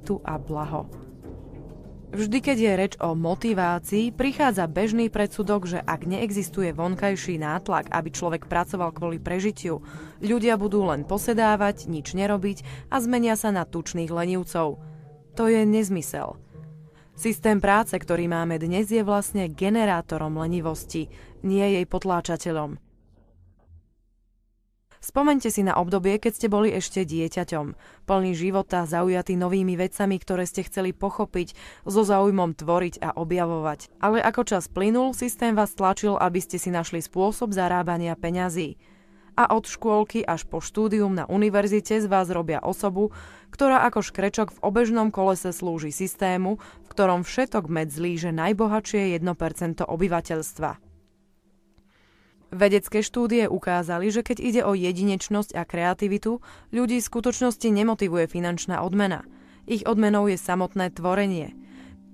tu a blaho. Vždy, keď je reč o motivácii, prichádza bežný predsudok, že ak neexistuje vonkajší nátlak, aby človek pracoval kvôli prežitiu, ľudia budú len posedávať, nič nerobiť a zmenia sa na tučných lenivcov. To je nezmysel. Systém práce, ktorý máme dnes, je vlastne generátorom lenivosti, nie jej potláčateľom. Spomeňte si na obdobie, keď ste boli ešte dieťaťom, plný života, zaujatý novými vecami, ktoré ste chceli pochopiť, so záujmom tvoriť a objavovať. Ale ako čas plynul, systém vás tlačil, aby ste si našli spôsob zarábania peňazí. A od škôlky až po štúdium na univerzite z vás robia osobu, ktorá ako škrečok v obežnom kolese slúži systému, v ktorom všetok med zlíže najbohatšie 1% obyvateľstva. Vedecké štúdie ukázali, že keď ide o jedinečnosť a kreativitu, ľudí v skutočnosti nemotivuje finančná odmena. Ich odmenou je samotné tvorenie.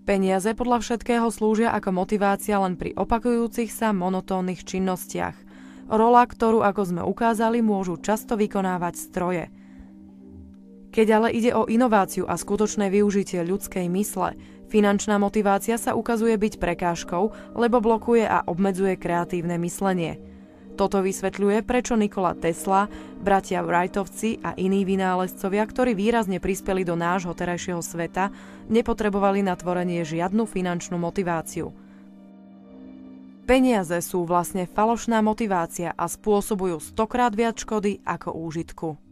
Peniaze podľa všetkého slúžia ako motivácia len pri opakujúcich sa monotónnych činnostiach. Rola, ktorú, ako sme ukázali, môžu často vykonávať stroje. Keď ale ide o inováciu a skutočné využitie ľudskej mysle, finančná motivácia sa ukazuje byť prekážkou, lebo blokuje a obmedzuje kreatívne myslenie. Toto vysvetľuje, prečo Nikola Tesla, bratia Wrightovci a iní vynálezcovia, ktorí výrazne prispeli do nášho terajšieho sveta, nepotrebovali na tvorenie žiadnu finančnú motiváciu. Peniaze sú vlastne falošná motivácia a spôsobujú 100-krát viac škody ako úžitku.